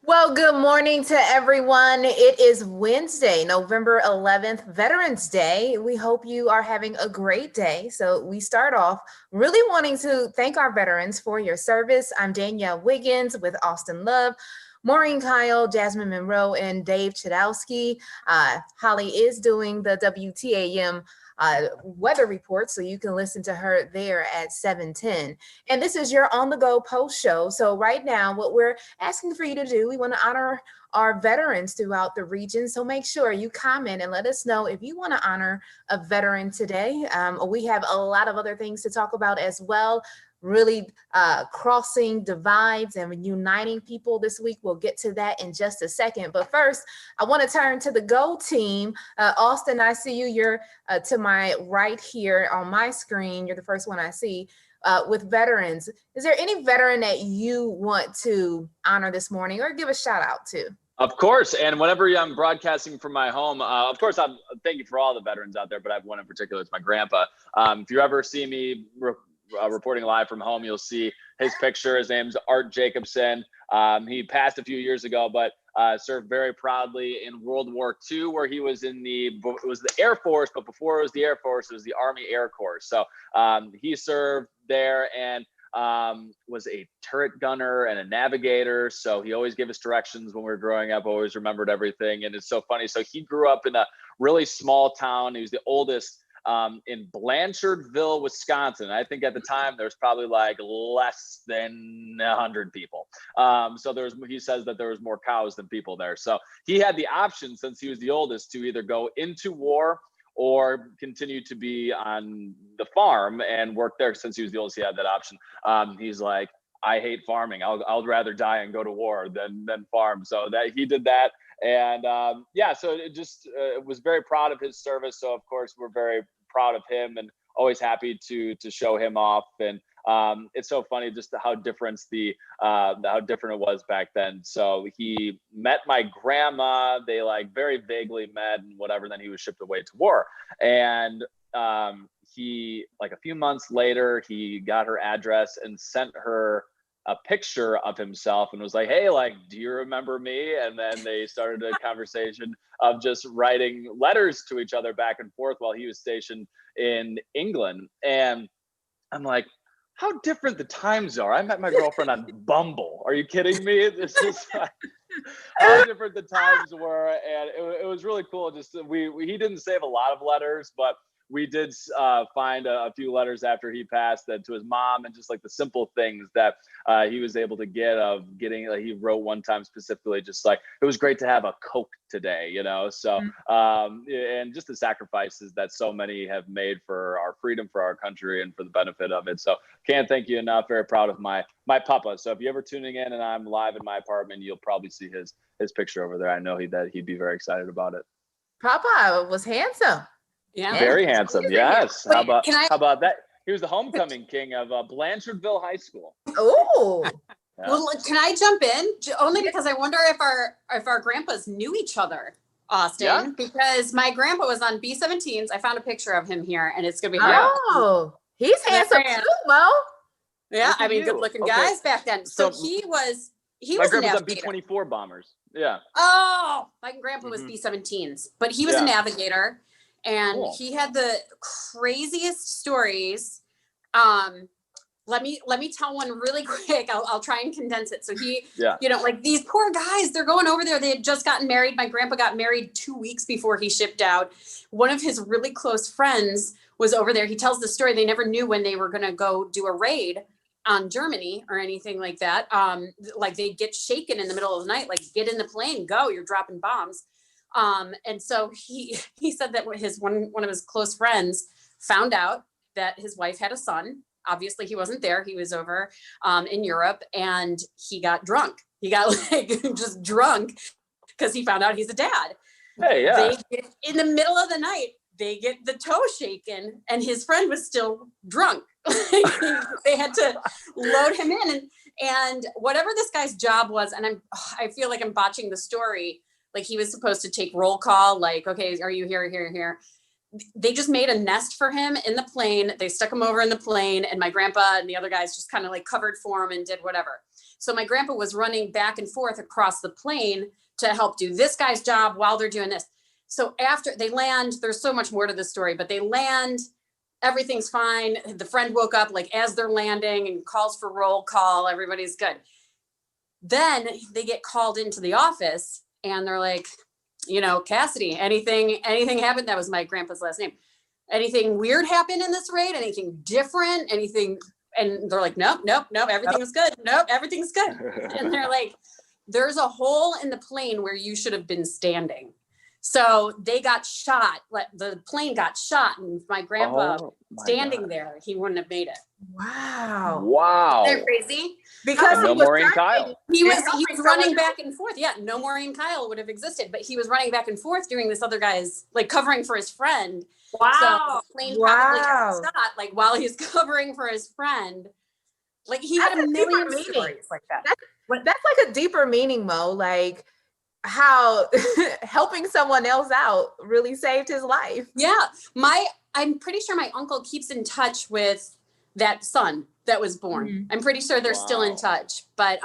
Well, good morning to everyone. It is Wednesday, November 11th, Veterans Day. We hope you are having a great day. So, we start off really wanting to thank our veterans for your service. I'm Danielle Wiggins with Austin Love, Maureen Kyle, Jasmine Monroe, and Dave Chadowski. Holly is doing the WTAM weather report, so you can listen to her there at 7:10. And this is your on the go post show. So, right now, what we're asking for you to do, we want to honor our veterans throughout the region. So make sure you comment and let us know if you want to honor a veteran today. We have a lot of other things to talk about as well. Really crossing divides and uniting people this week. We'll get to that in just a second. But first, I want to turn to the Go team. Austin, I see you. You're to my right here on my screen. You're the first one I see. With veterans. Is there any veteran that you want to honor this morning or give a shout out to? Of course. And whenever I'm broadcasting from my home, of course, I'm thank you for all the veterans out there, but I have one in particular. It's my grandpa. If you ever see me reporting live from home, you'll see his picture. His name's Art Jacobson. He passed a few years ago, but served very proudly in World War II, where he was it was the Air Force, but before it was the Air Force, it was the Army Air Corps. So he served there and was a turret gunner and a navigator. So he always gave us directions when we were growing up, always remembered everything. And it's so funny. So he grew up in a really small town. He was the oldest in Blanchardville, Wisconsin. I think at the time there was probably like less than 100 people. So he says that there was more cows than people there. So he had the option, since he was the oldest, to either go into war or continue to be on the farm and work there. Since he was the oldest, he had that option. He's like, I hate farming. I'll rather die and go to war than farm. So that he did that. And so it just was very proud of his service. So of course we're very proud of him and always happy to show him off. And it's so funny just how different it was back then. So he met my grandma. They like very vaguely met and whatever. Then he was shipped away to war. And he, like a few months later, he got her address and sent her a picture of himself and was like, hey, like, do you remember me? And then they started a conversation of just writing letters to each other back and forth while he was stationed in England. And I'm like, how different the times are. I met my girlfriend on Bumble. Are you kidding me? This is like, how different the times were. And it was really cool. Just he didn't save a lot of letters, but we did find a few letters after he passed that to his mom, and just like the simple things that he was able to get of getting. He wrote one time specifically, just like, it was great to have a Coke today, you know. So and just the sacrifices that so many have made for our freedom, for our country, and for the benefit of it. So can't thank you enough. Very proud of my papa. So if you're ever tuning in and I'm live in my apartment, you'll probably see his picture over there. I know that he'd be very excited about it. Papa was handsome. Yeah, very handsome. Yes. Wait, how about that? He was the homecoming king of Blanchardville High School. Oh. Yeah. Well, can I jump in? Only because I wonder if our grandpas knew each other, Austin. Yeah. Because my grandpa was on B-17s. I found a picture of him here, and it's gonna be. Oh, he's handsome too, Mo. Yeah, I mean, good-looking guys back then. So he was. My grandpa was on B-24 bombers. Yeah. Oh, my grandpa was B-17s, but he was a navigator. And he had the craziest stories. Let me tell one really quick. I'll try and condense it. So he, like these poor guys, they're going over there. They had just gotten married. My grandpa got married 2 weeks before he shipped out. One of his really close friends was over there. He tells the story. They never knew when they were going to go do a raid on Germany or anything like that. Like they'd get shaken in the middle of the night, like get in the plane, go, you're dropping bombs. And so he said that one of his close friends found out that his wife had a son. Obviously he wasn't there. He was over, in Europe, and he got drunk. He got like just drunk because he found out he's a dad. Hey, yeah. In the middle of the night, they get the toe shaken, and his friend was still drunk. They had to load him in, and whatever this guy's job was, and I feel like I'm botching the story. Like he was supposed to take roll call, like, okay, are you here? they just made a nest for him in the plane. They stuck him over in the plane, and my grandpa and the other guys just kind of like covered for him and did whatever. So my grandpa was running back and forth across the plane to help do this guy's job while they're doing this. So after they land, there's so much more to the story, but they land, everything's fine. The friend woke up like as they're landing and calls for roll call. Everybody's good. Then they get called into the office and they're like, you know, Cassidy, anything happened? That was my grandpa's last name. Anything weird happened in this raid? Anything different? Anything? And they're like, nope, everything was good. Nope, everything's good. And they're like, there's a hole in the plane where you should have been standing. So they got shot. The plane got shot, and my grandpa standing there, he wouldn't have made it. Wow. They're crazy. Because no Maureen Kyle. He was running back and forth. Yeah, no Maureen Kyle would have existed, but he was running back and forth doing this other guy's, like, covering for his friend. Wow. So the plane probably got shot, like, while he's covering for his friend. Like, he had a million stories like that. That's like a deeper meaning, Mo. Like, how helping someone else out really saved his life. Yeah. I'm pretty sure my uncle keeps in touch with that son that was born. Mm-hmm. I'm pretty sure they're still in touch. But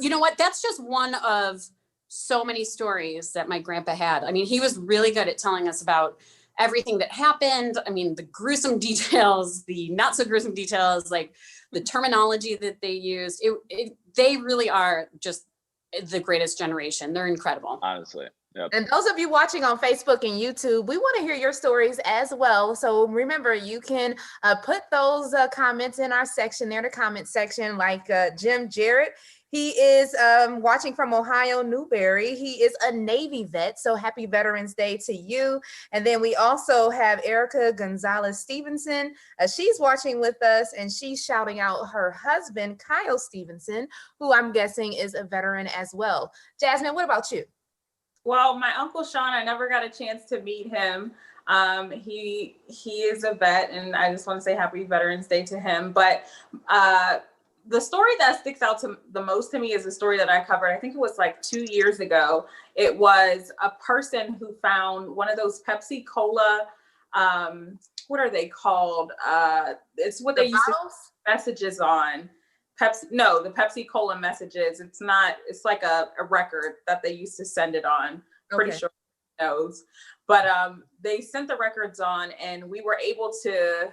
you know what? That's just one of so many stories that my grandpa had. I mean, he was really good at telling us about everything that happened. I mean, the gruesome details, the not so gruesome details, like the terminology that they used. They really are just the greatest generation. They're incredible. Honestly. Yep. And those of you watching on Facebook and YouTube, we want to hear your stories as well. So remember, you can put those comments in our section there, the comment section, like Jim Jarrett. He is watching from Ohio, Newberry. He is a Navy vet, so happy Veterans Day to you. And then we also have Erica Gonzalez Stevenson. She's watching with us, and she's shouting out her husband, Kyle Stevenson, who I'm guessing is a veteran as well. Jasmine, what about you? Well, my Uncle Sean, I never got a chance to meet him. He is a vet, and I just want to say happy Veterans Day to him. But the story that sticks out to the most to me is a story that I covered. I think it was like 2 years ago. It was a person who found one of those Pepsi Cola, what are they called? It's what they use messages on. The Pepsi Cola messages. It's like a record that they used to send it on. Pretty sure he knows. But they sent the records on, and we were able to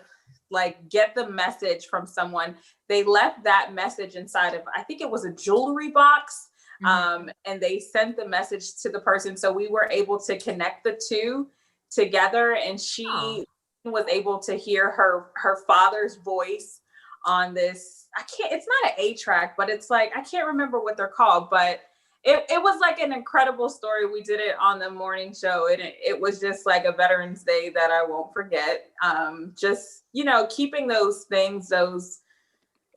like get the message from someone. They left that message inside of, I think it was a jewelry box. And they sent the message to the person. So we were able to connect the two together, and she was able to hear her father's voice on this. It's not an 8-track, but it's like, I can't remember what they're called, but it was like an incredible story. We did it on the morning show, and it was just like a Veterans Day that I won't forget. Just, keeping those things, those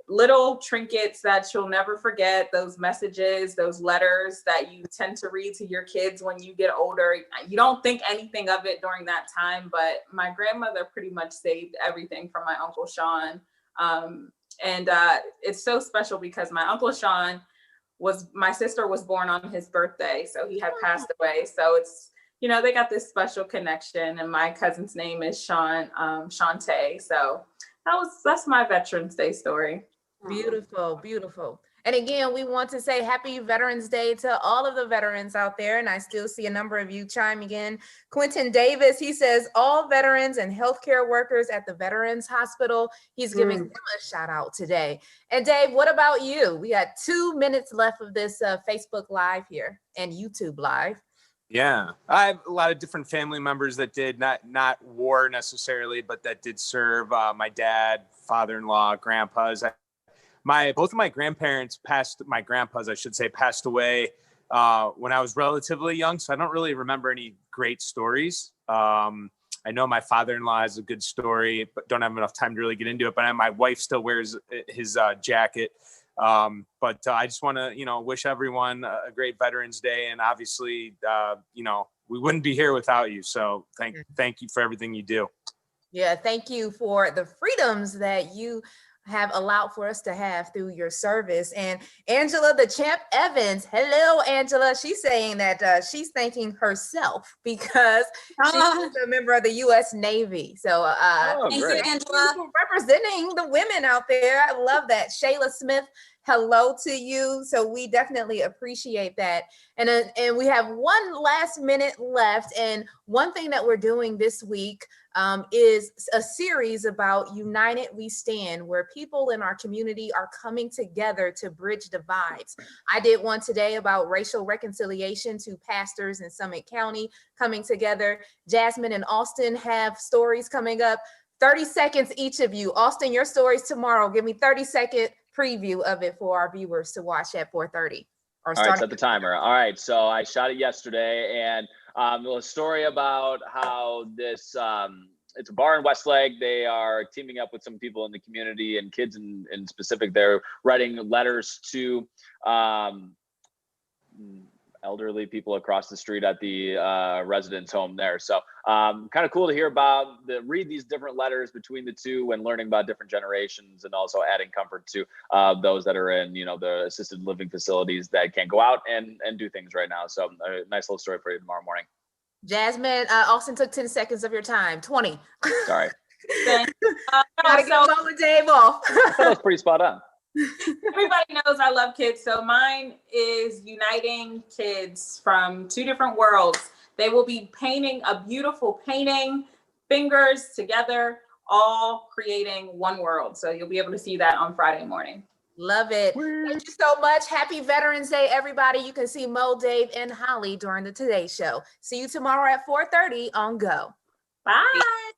little trinkets that you'll never forget, those messages, those letters that you tend to read to your kids when you get older. You don't think anything of it during that time, but my grandmother pretty much saved everything from my Uncle Sean. And it's so special because my Uncle Sean my sister was born on his birthday, so he had passed away. So it's, they got this special connection, and my cousin's name is Shantae. So that's my Veterans Day story. Beautiful, beautiful. And again, we want to say happy Veterans Day to all of the veterans out there. And I still see a number of you chiming in. Quentin Davis, he says, all veterans and healthcare workers at the Veterans Hospital. He's giving them a shout out today. And Dave, what about you? We got 2 minutes left of this Facebook Live here and YouTube Live. Yeah, I have a lot of different family members that did not war necessarily, but that did serve. My dad, father-in-law, grandpas. Both of my grandparents passed away when I was relatively young. So I don't really remember any great stories. I know my father-in-law has a good story, but don't have enough time to really get into it. But my wife still wears his jacket. But I just want to, wish everyone a great Veterans Day. And obviously, we wouldn't be here without you. So thank you for everything you do. Yeah, thank you for the freedoms that you have allowed for us to have through your service. And Angela the Champ Evans, hello Angela. She's saying that she's thanking herself because she's a member of the U.S. Navy. So thank you, Angela, for representing the women out there. I love that. Shayla Smith, hello to you. So we definitely appreciate that. And we have one last minute left. And one thing that we're doing this week is a series about United We Stand, where people in our community are coming together to bridge divides. I did one today about racial reconciliation, to pastors in Summit County coming together. Jasmine and Austin have stories coming up. 30 seconds each of you. Austin, your stories tomorrow. Give me 30-second preview of it for our viewers to watch at 4:30. All right, set the timer. All right, so I shot it yesterday, and a story about how this it's a bar in Westlake. They are teaming up with some people in the community and kids in specific. They're writing letters to elderly people across the street at the residence home there. So kind of cool to hear about, read these different letters between the two and learning about different generations, and also adding comfort to those that are in, the assisted living facilities that can't go out and do things right now. So a nice little story for you tomorrow morning. Jasmine, Austin took 10 seconds of your time. 20. Sorry. Gotta give Mama Dave off. That was pretty spot on. Everybody knows I love kids, so mine is uniting kids from two different worlds. They will be painting a beautiful painting, fingers together, all creating one world. So you'll be able to see that on Friday morning. Love it. Thank you so much. Happy Veterans Day, everybody. You can see Mo, Dave, and Holly during the Today Show. See you tomorrow at 4:30 on Go. Bye.